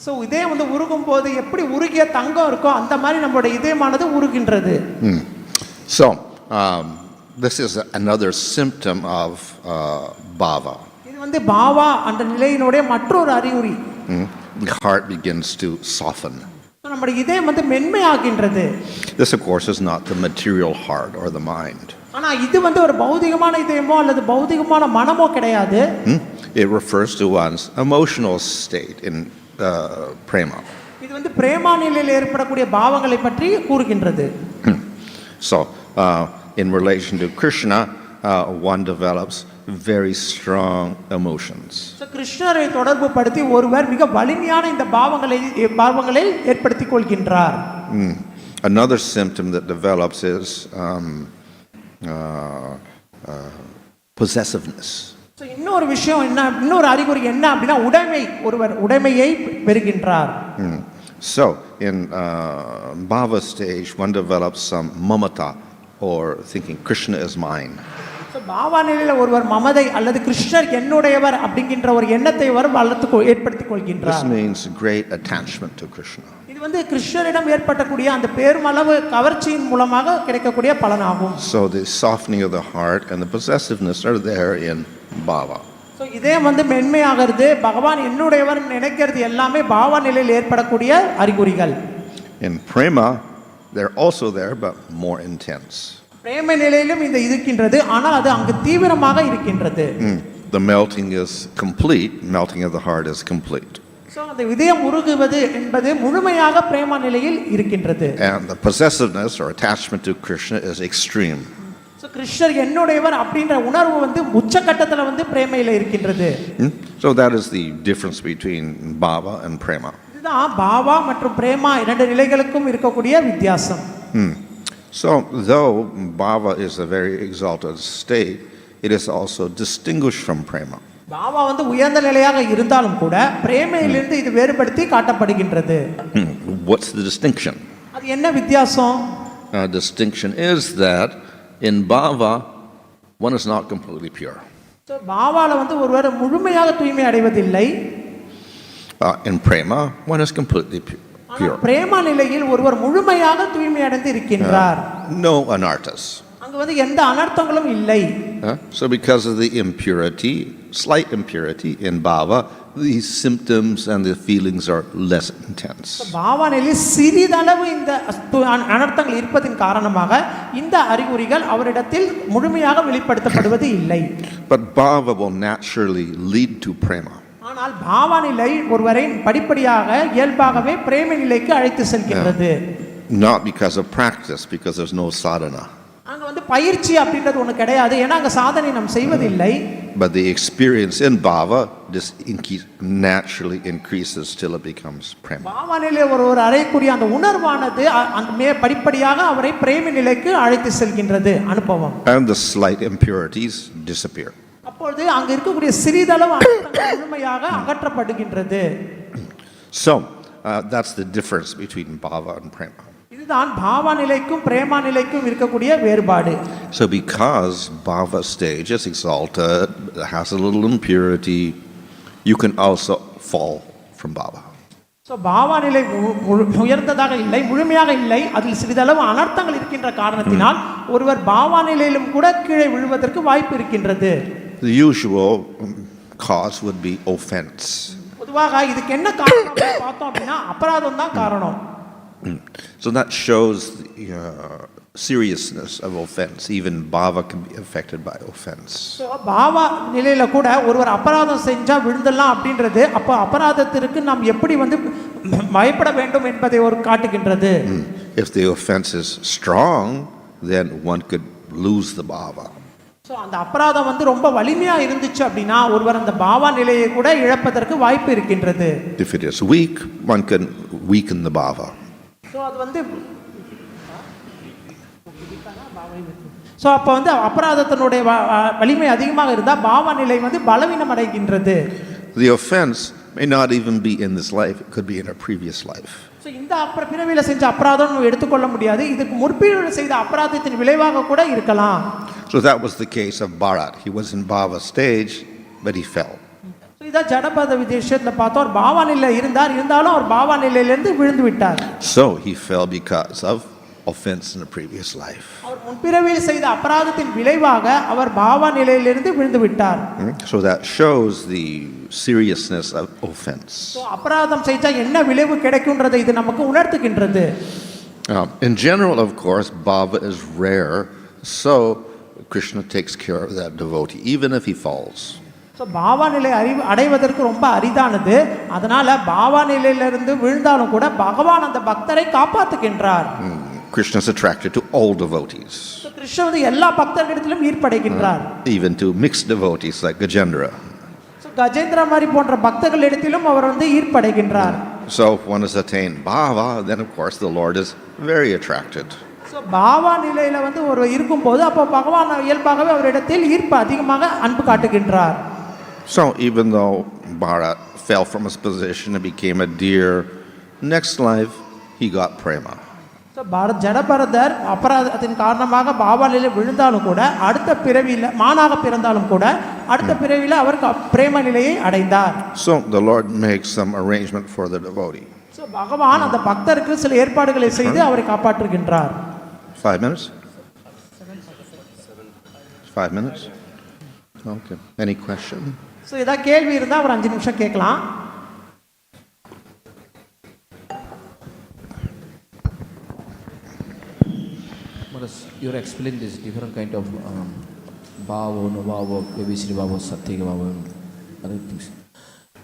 So இதயம் வந்து உருகும் போது எப்படி உருகிய தங்கம் இருக்கோ அந்த மாதிரி நம்மளுடைய இதயமானது உருகின்றது. So This is another symptom of bhāvā. இது வந்து பாவா என்ற நிலையினுடைய மற்றொரு அறிகுறி. The heart begins to soften. நம்முடைய இதயம் வந்து மென்மையாகின்றது. This of course is not the material heart or the mind. ஆனா இது வந்து ஒரு பௌதிகமான இதயமோ அல்லது பௌதிகமான மனமோ கிடையாது. It refers to one's emotional state in prema. இது வந்து பிரேமா நிலையில் ஏற்படக்கூடிய பாவங்களை பற்றி கூறுகின்றது. So in relation to Krishna, one develops very strong emotions. So கிருஷ்ணரை தொடர்பு படுத்தி ஒருவர் மிக வலிமையான இந்த பாவங்களை ஏற்படுத்திக் கொள்கின்றார். Another symptom that develops is possessiveness. So இன்னொரு விஷயம் என்ன, இன்னொரு அறிகுறி என்ன அப்படினா ஒருவர் உடைமையை பெறுகின்றார். So in bhāva stage one develops some mamata or thinking Krishna is mine. So பாவா நிலையில ஒருவர் மமதை அல்லது கிருஷ்ணர் என்னுடையவர் அப்படிங்கற ஒரு எண்ணத்தை ஏற்படுத்திக் கொள்கின்றார். This means great attachment to Krishna. இது வந்து கிருஷ்ணரிடம் ஏற்படக்கூடிய அந்த பெருமளவு கவர்ச்சியின் மூலமாக கிடைக்கக்கூடிய பலனாகும். So the softening of the heart and the possessiveness are there in bhāvā. So இதயம் வந்து மென்மையாகிறது, பகவான் என்னுடையவர் நினைக்கிறது எல்லாமே பாவா நிலையில் ஏற்படக்கூடிய அறிகுறிகள். In prema they're also there but more intense. பிரேம நிலையிலும் இந்த இருக்கின்றது, ஆனால் அது அங்கு தீவிரமாக இருக்கின்றது. The melting is complete, melting of the heart is complete. So அந்த இதயம் உருகுவது என்பது முழுமையாக பிரேம நிலையில் இருக்கின்றது. And the possessiveness or attachment to Krishna is extreme. So கிருஷ்ணர் என்னுடையவர் அப்படிங்கற உணர்வு வந்து உச்சகட்டத்துல வந்து பிரேமையில இருக்கின்றது. So that is the difference between bhāvā and prema. இதுதான் பாவா மற்றும் பிரேமா இரண்டு நிலைகளுக்கும் இருக்கக்கூடிய வித்தியாசம். So though bhāvā is a very exalted state, it is also distinguished from prema. பாவா வந்து உயர்ந்த நிலையாக இருந்தாலும் கூட பிரேமையிலிருந்து இது வேறுபடுத்தி காட்டப்படுகின்றது. What's the distinction? அது என்ன வித்தியாசம்? Distinction is that in bhāvā one is not completely pure. So பாவால வந்து ஒருவர் முழுமையாக தூய்மை அடைவதில்லை. In prema one is completely pure. Prema நிலையில் ஒருவர் முழுமையாக தூய்மை அடைந்து இருக்கின்றார். No anarthas. அங்க வந்து எந்த அனர்த்தங்களும் இல்லை. So because of the impurity, slight impurity in bhāvā, these symptoms and the feelings are less intense. பாவா நிலையில் சிறிதளவு இந்த அனர்த்தங்கள் இருப்பதின் காரணமாக இந்த அறிகுறிகள் அவரிடத்தில் முழுமையாக வெளிப்படுத்தப்படுவது இல்லை. But bhāvā will naturally lead to prema. ஆனால் பாவா நிலை ஒருவரை படிப்படியாக இயல்பாகவே பிரேம நிலைக்கு அழைத்து செல்கின்றது. Not because of practice, because there's no sadhana. அங்க வந்து பயிற்சி அப்படின்றது ஒண்ணு கிடையாது, ஏன்னா அங்க சாதனை நாம் செய்வதில்லை. But the experience in bhāvā just naturally increases till it becomes prema. பாவா நிலை ஒருவர் அடையக்கூடிய அந்த உணர்வானது அந்த படிப்படியாக அவரை பிரேம நிலைக்கு அழைத்து செல்கின்றது அனுபவம். And the slight impurities disappear. அப்பொழுது அங்க இருக்கக்கூடிய சிறிதளவு அனர்த்தங்கள் முழுமையாக அகற்றப்படுகின்றது. So that's the difference between bhāvā and prema. இதுதான் பாவா நிலைக்கும் பிரேமா நிலைக்கும் இருக்கக்கூடிய வேறுபாடு. So because bhāvā stage is exalted, has a little impurity, you can also fall from bhāvā. So பாவா நிலை உயர்ந்ததாக இல்லை, முழுமையாக இல்லை, அதில் சிறிதளவு அனர்த்தங்கள் இருக்கின்ற காரணத்தினால் ஒருவர் பாவா நிலையிலும் கூட கீழே விழுவதற்கு வாய்ப்பு இருக்கின்றது. The usual cause would be offense. பொதுவாக இதுக்கு என்ன காரணம் பார்த்தோம் அப்படினா அபராதம் தான் காரணம். So that shows the seriousness of offense. Even bhāvā can be affected by offense. So பாவா நிலையில கூட ஒருவர் அபராதம் செஞ்சா விழுந்தலாம் அப்படின்றது அப்ப அபராதத்திற்கு நாம் எப்படி வந்து பயப்பட வேண்டும் என்பதை ஒரு காட்டுகின்றது. If the offense is strong, then one could lose the bhāvā. So அந்த அபராதம் வந்து ரொம்ப வலிமையா இருந்துச்சு அப்படினா ஒருவர் அந்த பாவா நிலையை கூட இழப்பதற்கு வாய்ப்பு இருக்கின்றது. If it is weak, one can weaken the bhāvā. So அது வந்து சோ அப்ப வந்து அபராதத்தினுடைய வலிமை அதிகமாக இருந்தா பாவா நிலை வந்து பலவீனம் அடைகின்றது. The offense may not even be in this life, it could be in a previous life. So இந்த பிறவியில செஞ்ச அபராதம் நம்ம எடுத்துக்கொள்ள முடியாது, இதுக்கு முற்பிறவியில செய்த அபராதத்தின் விளைவாக கூட இருக்கலாம். So that was the case of Bharat. He was in bhāvā stage, but he fell. So இத ஜடபத விஷயத்துல பார்த்தோம், பாவா நிலையில இருந்தாலும் அவர் பாவா நிலையிலிருந்து விழுந்து விட்டார். So he fell because of offense in a previous life. அவர் முன்பிறவியில் செய்த அபராதத்தின் விளைவாக அவர் பாவா நிலையிலிருந்து விழுந்து விட்டார். So that shows the seriousness of offense. So அபராதம் செய்தா என்ன விளைவு கிடைக்கும்ன்றதை இது நமக்கு உணர்த்துகின்றது. In general, of course, bhāvā is rare, so Krishna takes care of that devotee even if he falls. So பாவா நிலை அடைவதற்கு ரொம்ப அரிதானது. அதனால பாவா நிலையிலிருந்து விழுந்தாலும் கூட பகவான் அந்த பக்தரை காப்பாற்றுகின்றார். Krishna is attracted to all devotees. So கிருஷ்ணர் வந்து எல்லா பக்தர்களிடத்திலும் ஈர்ப்படைகின்றார். Even to mixed devotees like Gajendra. So Gajendra மாதிரி போன்ற பக்தர்களிடத்திலும் அவர் வந்து ஈர்ப்படைகின்றார். So if one is attained bhāvā, then of course the Lord is very attracted. So பாவா நிலையில வந்து ஒரு இருக்கும்போது அப்ப பகவான் இயல்பாகவே அவரிடத்தில் ஈர்ப்பு அதிகமாக அன்பு காட்டுகின்றார். So even though Bharat fell from his position and became a deer, next life he got prema. So ஜடபரதர் அபராதத்தின் காரணமாக பாவா நிலையில் விழுந்தாலும் கூட அடுத்த பிறவியில் மானாக பிறந்தாலும் கூட அடுத்த பிறவியில் அவர் பிரேம நிலையை அடைந்தார். So the Lord makes some arrangement for the devotee. So பகவான் அந்த பக்தருக்கு சில ஏற்பாடுகளை செய்து அவரை காப்பாற்றுகின்றார். 5 minutes? 5 minutes? Okay. Any question? So ஏதா கேள்வி இருந்தா ஒரு 5 நிமிஷம் கேட்கலாம். You're explaining this different kind of bhāvā, unmāda-vat, bhāvā, hasati, bhāvā, other things.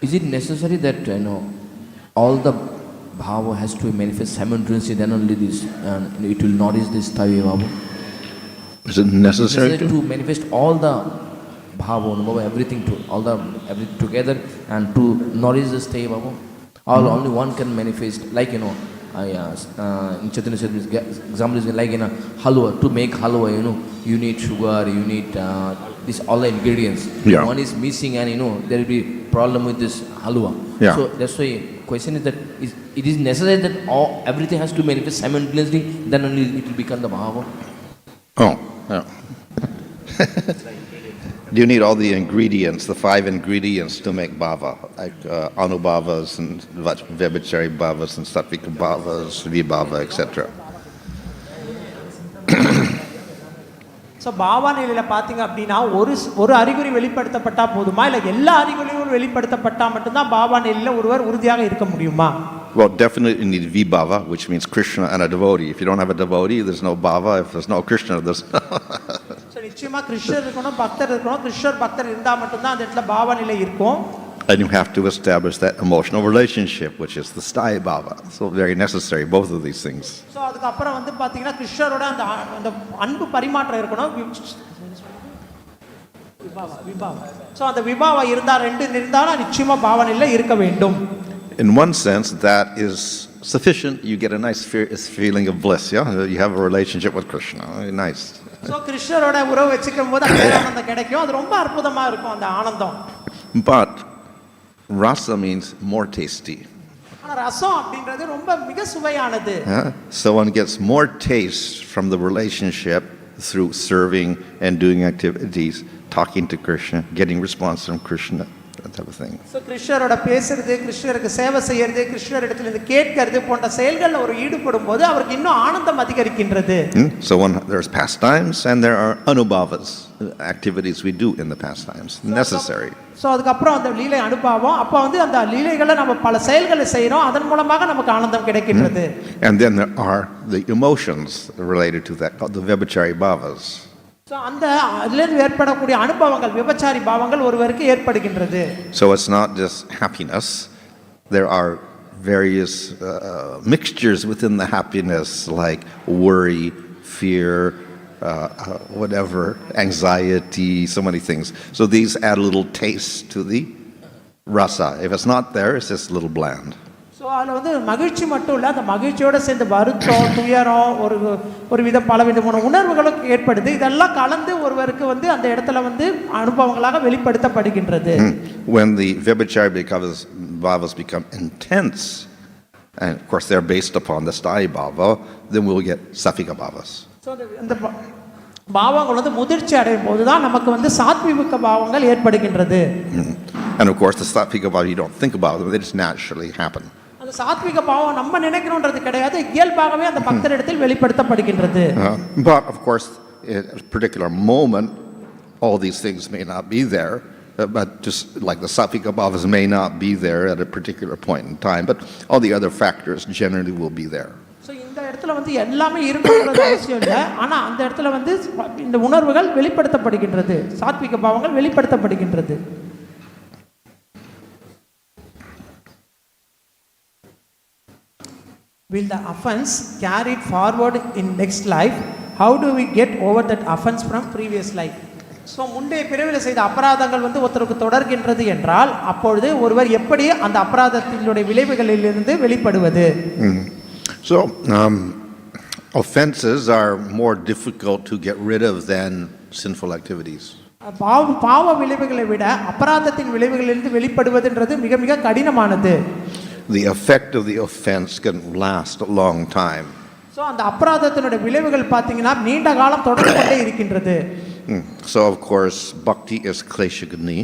Is it necessary that all the bhāvā has to manifest simultaneously, then only this it will notice this bhāvā? Is it necessary to manifest all the bhāvā, unmāda-vat, everything everything together and to notice this bhāvā? Or only one can manifest, like in Chaitanya said, example is like in a halwa. To make halwa, you need sugar, you need this all the ingredients. Yeah. One is missing, and there will be problem with this halwa. Yeah. So that's why question is that it is necessary that everything has to manifest simultaneously, then only it will become the bhāvā. Oh, yeah. Do you need all the ingredients, the 5 ingredients to make bhāvā, like anubhāvas and vyabhichari bhāvas and sattvika bhāvas, vibhāva, etc.? So பாவா நிலையில் பார்த்தீங்க அப்படின்னா ஒரு அறிகுறி வெளிப்படுத்தப்பட்டா போதுமா இல்லை எல்லா அறிகுறிகளும் வெளிப்படுத்தப்பட்டா மட்டும்தான் பாவா நிலையில் ஒருவர் உறுதியாக இருக்க முடியுமா? Well, definitely you need vibhāva, which means Krishna and a devotee. If you don't have a devotee, there's no bhāvā. If there's no Krishna, there's so நிச்சயமாக கிருஷ்ணர் இருக்கணும், பக்தர் இருக்கணும். கிருஷ்ணர் பக்தர் இருந்தால் மட்டும்தான் அந்த இடத்துல பாவா நிலை இருக்கும். And you have to establish that emotional relationship, which is the sthāyi bhāvā. So very necessary, both of these things. So அதுக்கப்புறம் வந்து பார்த்தீங்கன்னா கிருஷ்ணரோட அந்த அன்பு பரிமாற்றம் இருக்கணும். ஸோ அந்த விபாவா இருந்தால் ரெண்டு இருந்தாலும் நிச்சயமாக பாவா நிலை இருக்க வேண்டும். In one sense, that is sufficient. You get a nice feeling of bliss. Yeah, you have a relationship with Krishna. Nice. So கிருஷ்ணரோட உறவு வச்சுக்கும் போது அந்த ஆனந்தம் கிடைக்கும். அது ரொம்ப அற்புதமா இருக்கும் அந்த ஆனந்தம். But rasa means more tasty. ரசம் அப்படின்றது ரொம்ப மிக சுவையானது. So one gets more taste from the relationship through serving and doing activities, talking to Krishna, getting response from Krishna, that type of thing. So கிருஷ்ணரோட பேசுறது, கிருஷ்ணருக்கு சேவை செய்யறது, கிருஷ்ணரிடத்திலிருந்து கேட்கிறது போன்ற செயல்களில் ஒரு ஈடுபடும் போது அவருக்கு இன்னும் ஆனந்தம் அதிகரிக்கின்றது. So there's pastimes and there are anubhavas, activities we do in the pastimes, necessary. So அதுக்கப்புறம் அந்த லீலை அனுபவம் அப்போ வந்து அந்த லீலைகளை நம்ம பல செயல்களை செய்கிறோம், அதன் மூலமாக நமக்கு ஆனந்தம் கிடைக்கின்றது. And then there are the emotions related to that, called the vyabhichari bhavas. So அந்த அதிலிருந்து ஏற்படக்கூடிய அனுபவங்கள் விபச்சாரி பாவங்கள் ஒருவருக்கு ஏற்படுகின்றது. So it's not just happiness. There are various mixtures within the happiness, like worry, fear, whatever, anxiety, so many things. So these add a little taste to the rasa. If it's not there, it's just a little bland. So அதில் வந்து மகிழ்ச்சி மட்டும் இல்லை, அந்த மகிழ்ச்சியோடு சேர்ந்து வருத்தம், துயரம், ஒரு வித பலவிதமான உணர்வுகளும் ஏற்படுது. இதெல்லாம் கலந்து ஒருவருக்கு வந்து அந்த இடத்துல வந்து அனுபவங்களாக வெளிப்படுத்தப்படுகின்றது. When the vyabhichari bhavas become intense, and of course they're based upon the sthāyi bhava, then we'll get sattvika bhavas. So இந்த பாவங்கள் வந்து முதிர்ச்சி அடையும் போது தான் நமக்கு வந்து சாத்விக பாவங்கள் ஏற்படுகின்றது. And of course the sattvika bhava, you don't think about them, they just naturally happen. அந்த அந்த சாத்விக பாவம் நம்ம நினைக்கணும்ன்றது கிடையாது, இயல்பாகவே அந்த பக்தரிடத்தில் வெளிப்படுத்தப்படுகின்றது. But of course, at a particular moment, all these things may not be there. But just like the satvika bhavas may not be there at a particular point in time, but all the other factors generally will be there. So இந்த இடத்துல வந்து எல்லாமே இருக்கும்ன்றது அவசியம் இல்லை, ஆனா அந்த இடத்துல வந்து இந்த உணர்வுகள் வெளிப்படுத்தப்படுகின்றது, சாத்விக பாவங்கள் வெளிப்படுத்தப்படுகின்றது. Will the offense carried forward in next life? How do we get over that offense from previous life? So முந்தைய பிறவியில் செய்த அபராதங்கள் வந்து ஒருத்தருக்கு தொடர்கின்றது என்றால் அப்பொழுது ஒருவர் எப்படி அந்த அபராதத்தினுடைய விளைவுகளிலிருந்து வெளிப்படுவது? So offenses are more difficult to get rid of than sinful activities. பாவ விளைவுகளை விட அபராதத்தின் விளைவுகளிலிருந்து வெளிப்படுவதுன்றது மிக மிக கடினமானது. The effect of the offense can last a long time. So அந்த அபராதத்தினுடைய விளைவுகள் பார்த்தீங்கன்னா நீண்ட காலம் தொடர்ந்து கொண்டே இருக்கின்றது. So of course bhakti is kleshagni,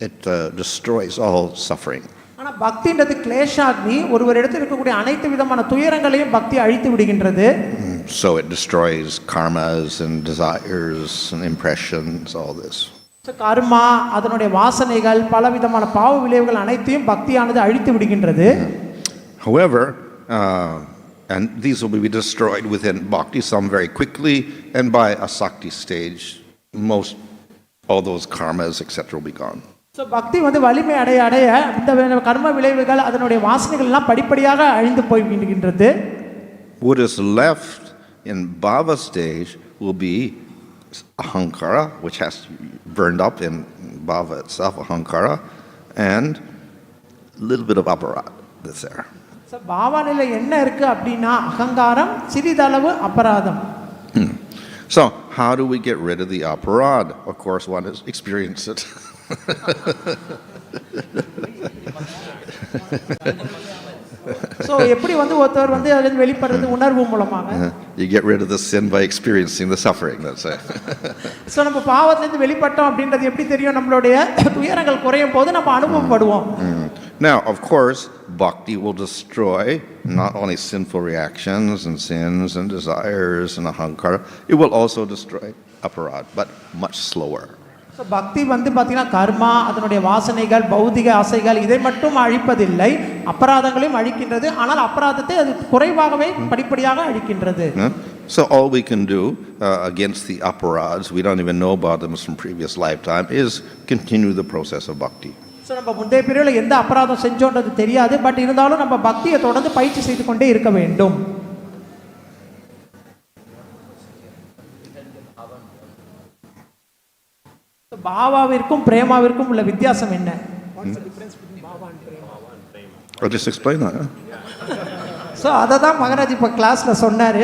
it destroys all suffering. ஆனா பக்தின்றது கிளேஷாக்னி, ஒருவர் இடத்தில் இருக்கக்கூடிய அனைத்து விதமான துயரங்களையும் பக்தி அழித்து விடுகின்றது. So it destroys karmas and desires and impressions, all this. So கர்மா, அதனுடைய வாசனைகள், பல விதமான பாவ விளைவுகள் அனைத்தையும் பக்தியானது அழித்து விடுகின்றது. However, and these will be destroyed within bhakti, some very quickly, and by a sakti stage, most all those karmas etc. will be gone. So பக்தி வந்து வலிமை அடைய அடைய இந்த கர்ம விளைவுகள், அதனுடைய வாசனைகள் எல்லாம் படிப்படியாக அழிந்து போய்விடுகின்றது. What is left in bhāvā stage will be ahankara, which has burned up in bhāvā itself, ahankara, and a little bit of aparādhas that's there. So பாவா நிலை என்ன இருக்கு அப்படின்னா அகங்காரம், சிறிதளவு அபராதம். So how do we get rid of the aparādha? Of course, one has experienced it. So எப்படி வந்து ஒருத்தர் வந்து அதில் வெளிப்படுறது உணர்வு மூலமாக. You get rid of the sin by experiencing the suffering, that's it. So நம்ம பாவத்திலிருந்து வெளிப்பட்டோம் அப்படின்றது எப்படி தெரியும்? நம்மளுடைய துயரங்கள் குறையும் போது நம்ம அனுபவப்படுவோம். Now, of course, bhakti will destroy not only sinful reactions and sins and desires and ahankara, it will also destroy aparādha, but much slower. So பக்தி வந்து பார்த்தீங்கன்னா கர்மா, அதனுடைய வாசனைகள், பௌதிக ஆசைகள் இதை மட்டும் அழிப்பதில்லை, அபராதங்களையும் அழிக்கின்றது. ஆனால் அபராதத்தை அது குறைவாகவே படிப்படியாக அழிக்கின்றது. So all we can do against the aparādhas, we don't even know about them from previous lifetime, is continue the process of bhakti. So நம்ம முந்தைய பிரிவில் எந்த அபராதம் செஞ்சோன்றது தெரியாது, பட் இருந்தாலும் நம்ம பக்தியை தொடர்ந்து பயிற்சி செய்து கொண்டே இருக்க வேண்டும். பாவாவிற்கும் பிரேமாவிற்கும் உள்ள வித்தியாசம் என்ன? I'll just explain that. So அதை தான் மகராஜ் இப்போ கிளாஸில் சொன்னார்.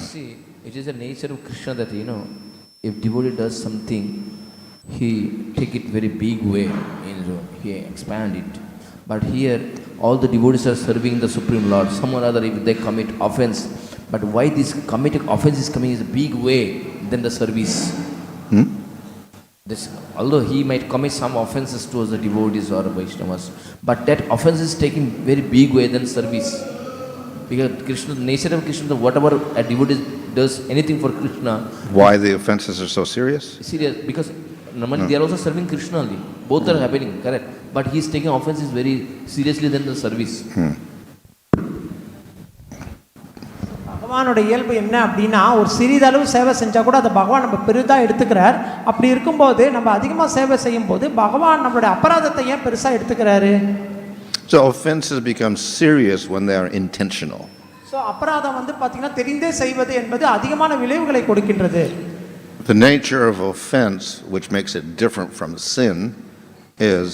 See, it is the nature of Krishna that, if devotee does something, he take it very big way, he expand it. But here, all the devotees are serving the Supreme Lord. Some or other, if they commit offense, but why this committed offense is coming is a big way than the service. This, although he might commit some offenses towards the devotees or Vaishnavas, but that offense is taken very big way than service. Because Krishna, the nature of Krishna, whatever a devotee does anything for Krishna. Why the offenses are so serious? Serious, because normally they are also serving Krishna only. Both are happening, correct. But he is taking offenses very seriously than the service. பகவானோட இயல்பு என்ன அப்படின்னா, ஒரு சிறிதளவு சேவை செஞ்சால் கூட அதை பகவான் நம்ம பெரிதாக எடுத்துக்கிறார். அப்படி இருக்கும்போது நம்ம அதிகமாக சேவை செய்யும் போது பகவான் நம்மளுடைய அபராதத்தை ஏன் பெருசாக எடுத்துக்கிறாரு? So offenses become serious when they are intentional. So அபராதம் வந்து பார்த்தீங்கன்னா தெரிந்தே செய்வது என்பது அதிகமான விளைவுகளை கொடுக்கின்றது. The nature of offense, which makes it different from sin, is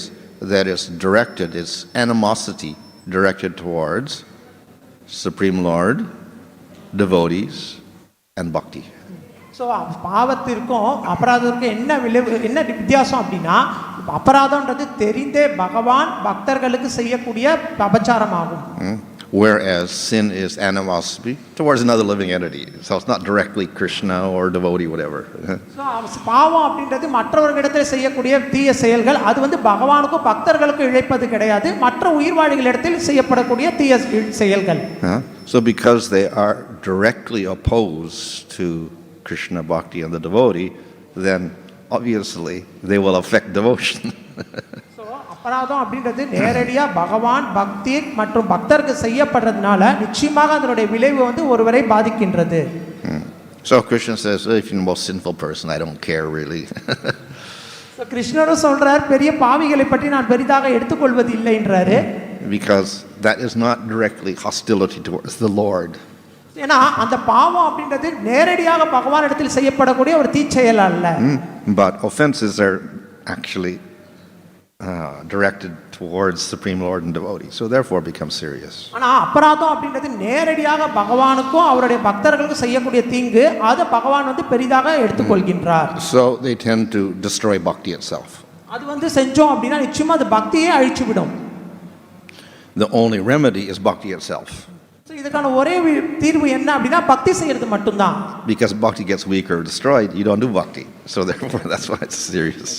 that it's directed, it's animosity directed towards Supreme Lord, devotees, and bhakti. So பாவத்திற்கும் அபராதத்திற்கும் என்ன வித்தியாசம் அப்படின்னா, அபராதம்ன்றது தெரிந்தே பகவான் பக்தர்களுக்கு செய்யக்கூடிய அபச்சாரமாகும். whereas sin is animosity towards another living entity. So it's not directly Krishna or devotee, whatever. So பாவம் அப்படின்றது மற்றவர்களிடத்தில் செய்யக்கூடிய தீய செயல்கள், அது வந்து பகவானுக்கும் பக்தர்களுக்கும் இழைப்பது கிடையாது, மற்ற உயிர்வாழிகளிடத்தில் செய்யப்படக்கூடிய தீய செயல்கள். So because they are directly opposed to Krishna bhakti and the devotee, then obviously they will affect devotion. அபராதம் அப்படின்றது நேரடியா பகவான் பக்தி மற்றும் பக்தருக்கு செய்யப்படுறதுனால நிச்சயமாக அதனுடைய விளைவு வந்து ஒருவரை பாதிக்கின்றது. So Krishna says, if you're the most sinful person, I don't care really. So கிருஷ்ணரும் சொல்றார், பெரிய பாவிகளை பற்றி நான் பெரிதாக எடுத்துக்கொள்வது இல்லை என்றாரு. Because that is not directly hostility towards the Lord. ஏன்னா அந்த பாவம் அப்படின்றது நேரடியாக பகவானிடத்தில் செய்யப்படக்கூடிய ஒரு தீச்செயல் அல்ல. But offenses are actually directed towards Supreme Lord and devotee, so therefore become serious. ஆனா அபராதம் அப்படின்றது நேரடியாக பகவானுக்கும் அவருடைய பக்தர்களுக்கும் செய்யக்கூடிய தீங்கு, அது பகவான் வந்து பெரிதாக எடுத்துக்கொள்கின்றார். So they tend to destroy bhakti itself. அது வந்து செஞ்சோம் அப்படின்னா நிச்சயமா அது பக்தியை அழிச்சு விடும். The only remedy is bhakti itself. So இதுக்கான ஒரே தீர்வு என்ன அப்படின்னா பக்தி செய்யறது மட்டும்தான். Because bhakti gets weaker or destroyed, you don't do bhakti. So therefore that's why it's serious.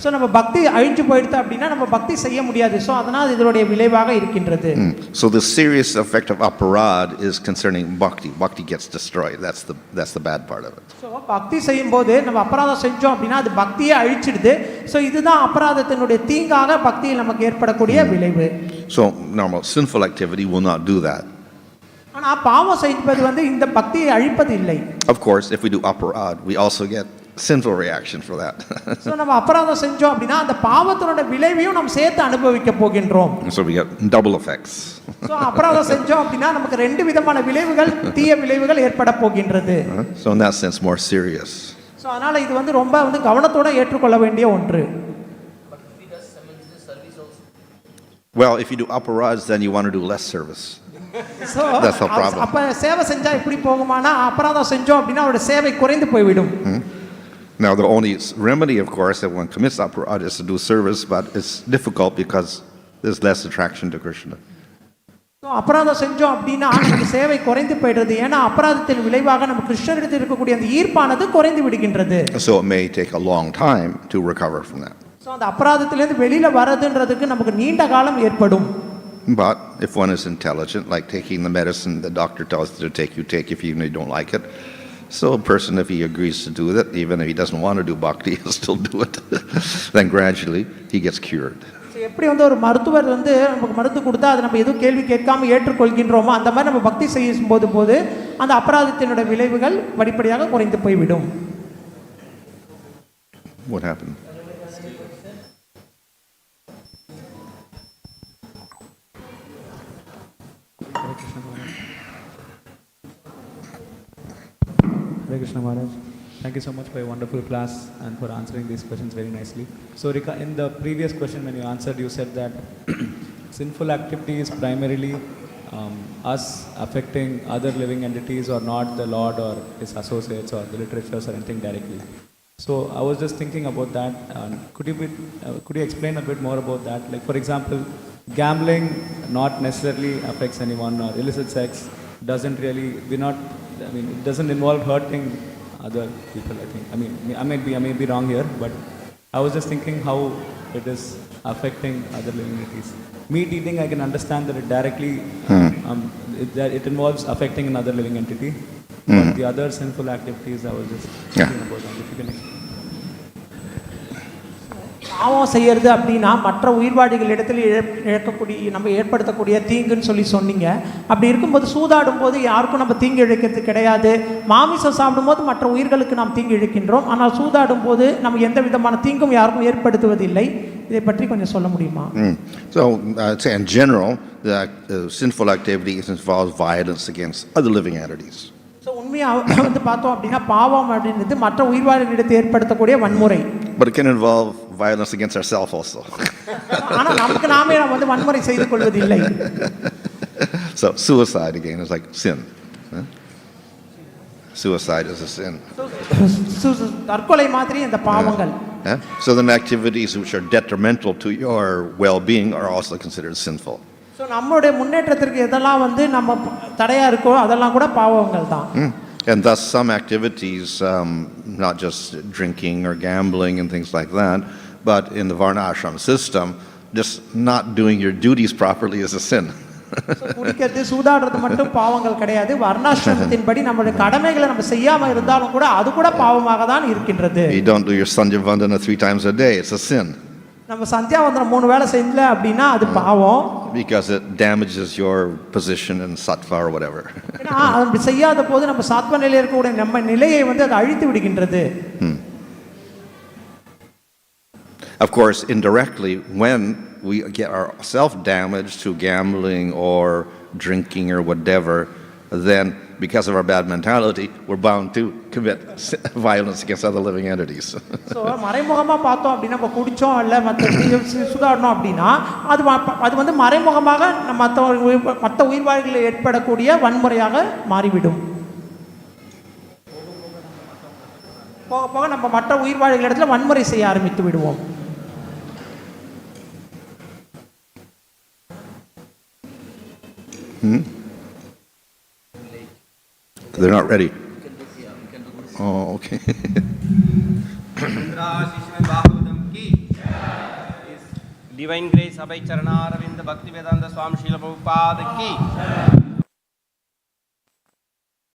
So நம்ம பக்தி அழிஞ்சு போயிடுது அப்படின்னா நம்ம பக்தி செய்ய முடியாது. ஸோ அதனால் இதனுடைய விளைவாக இருக்கின்றது. So the serious effect of aparādha is concerning bhakti. Bhakti gets destroyed. That's the bad part of it. So பக்தி செய்யும்போது நம்ம அபராதம் செஞ்சோம் அப்படின்னா அது பக்தியை அழிச்சிடுது. ஸோ இதுதான் அபராதத்தினுடைய தீங்காக பக்தியில் நமக்கு ஏற்படக்கூடிய விளைவு. So normal sinful activity will not do that. ஆனால் பாவம் செய்வது வந்து இந்த பக்தியை அழிப்பது இல்லை. Of course, if we do aparādha, we also get sinful reaction for that. So நம்ம அபராதம் செஞ்சோம் அப்படின்னா அந்த பாவத்தினோட விளைவையும் நாம் சேர்த்து அனுபவிக்க போகின்றோம். So we get double effects. So அபராதம் செஞ்சோம் அப்படின்னா நமக்கு ரெண்டு விதமான விளைவுகள், தீய விளைவுகள் ஏற்பட போகின்றது. So in that sense more serious. So அதனால இது வந்து ரொம்ப வந்து கவனத்தோட ஏற்றுக்கொள்ள வேண்டிய ஒன்று. Well, if you do aparādhas, then you want to do less service. So that's the problem. அப்ப சேவை செஞ்சா இப்படி போகுமானா அபராதம் செஞ்சோம் அப்படின்னா அவருடைய சேவை குறைந்து போய்விடும். Now the only remedy, of course, that one commits aparādha is to do service, but it's difficult because there's less attraction to Krishna. So அபராதம் செஞ்சோம் அப்படின்னா நமக்கு சேவை குறைந்து போயிடுது. ஏன்னா அபராதத்தின் விளைவாக நம்ம கிருஷ்ணரிடத்தில் இருக்கக்கூடிய அந்த ஈர்ப்பானது குறைந்து விடுகின்றது. So it may take a long time to recover from that. So அந்த அபராதத்திலிருந்து வெளியில வரதுன்றதுக்கு நமக்கு நீண்ட காலம் ஏற்படும். But if one is intelligent, like taking the medicine the doctor tells you to take, you take if you don't like it. So a person, if he agrees to do that, even if he doesn't want to do bhakti, he'll still do it. Then gradually he gets cured. எப்படி வந்து ஒரு மருத்துவர் வந்து நமக்கு மருந்து கொடுத்தா அது நம்ம எதுவும் கேள்வி கேட்காம ஏற்றுக்கொள்கின்றோமோ அந்த மாதிரி நம்ம பக்தி செய்யும் போது அந்த அபராதத்தினுடைய விளைவுகள் படிப்படியாக குறைந்து போய்விடும். What happened? Hare Krishna Maharaj. Thank you so much for your wonderful class and for answering these questions very nicely. So in the previous question when you answered, you said that sinful activity is primarily us affecting other living entities or not the Lord or his associates or the literatures or anything directly. So I was just thinking about that. Could you explain a bit more about that? Like for example, gambling not necessarily affects anyone, or illicit sex doesn't really, it doesn't involve hurting other people, I think. I may be wrong here, but I was just thinking how it is affecting other living entities. Meat eating, I can understand that it directly, it involves affecting another living entity. But the other sinful activities, I was just thinking about that. If you can explain. பாவம் செய்யறது அப்படின்னா மற்ற உயிர்வாழிகளிடத்தில் நம்ம ஏற்படுத்தக்கூடிய தீங்குன்னு சொன்னீங்க. அப்படி இருக்கும்போது சூதாடும் போது யாருக்கும் நம்ம தீங்கு இழைக்கிறது கிடையாது. மாமிசம் சாப்பிடும்போது மற்ற உயிர்களுக்கு நாம் தீங்கு இழைக்கின்றோம். ஆனால் சூதாடும் போது நம்ம எந்த விதமான தீங்கும் யாருக்கும் ஏற்படுத்துவதில்லை. இதை பற்றி கொஞ்சம் சொல்ல முடியுமா? So I'd say in general, the sinful activities involves violence against other living entities. So உண்மையாக வந்து பார்த்தோம் அப்படின்னா பாவம் அப்படின்றது மற்ற உயிர்வாழிகளிடத்தில் ஏற்படுத்தக்கூடிய வன்முறை. But it can involve violence against ourselves also. ஆனால் நமக்கு நாமே வந்து வன்முறை செய்து கொள்வதில்லை. So suicide again is like sin. Suicide is a sin. தற்கொலை மாதிரி இந்த பாவங்கள். So then activities which are detrimental to your well-being are also considered sinful. So நம்மளுடைய முன்னேற்றத்திற்கு எதெல்லாம் வந்து நம்ம தடையா இருக்கோ அதெல்லாம் கூட பாவங்கள் தான். And thus some activities, not just drinking or gambling and things like that, but in the varna ashram system, just not doing your duties properly is a sin. குடிக்கிறது சூதாடுறது மட்டும் பாவங்கள் கிடையாது. வர்ணாசிரமத்தின்படி நம்மளுடைய கடமைகளை நம்ம செய்யாம இருந்தாலும் கூட அது கூட பாவமாக தான் இருக்கின்றது. You don't do your sandhya vandana 3 times a day, it's a sin. நம்ம சந்தியாவந்தனம் 3 வேளை செய்யல அப்படினா அது பாவம். Because it damages your position in sattva or whatever. ஏன்னா அது செய்யாத போது நம்ம சாத்வ நிலையில இருக்கக்கூடிய நம்ம நிலையை வந்து அது அழித்து விடுகின்றது. Of course, indirectly, when we get ourselves damaged through gambling or drinking or whatever, then because of our bad mentality, we're bound to commit violence against other living entities. So மறைமுகமா பார்த்தோம் அப்படினா நம்ம குடிச்சோம் இல்ல மத்த சுதாரணம் அப்படினா அது வந்து மறைமுகமாக மத்த உயிர்வாழிகளில் ஏற்படக்கூடிய வன்முறையாக மாறிவிடும். போக போக நம்ம மற்ற உயிர்வாழிகள் இடத்துல வன்முறை செய்ய ஆரம்பித்து விடுவோம். They're not ready. Oh, okay. Divine Grace Abhay Charana Aravinda Bhakti Vedanta Swami Srila Prabhupada ki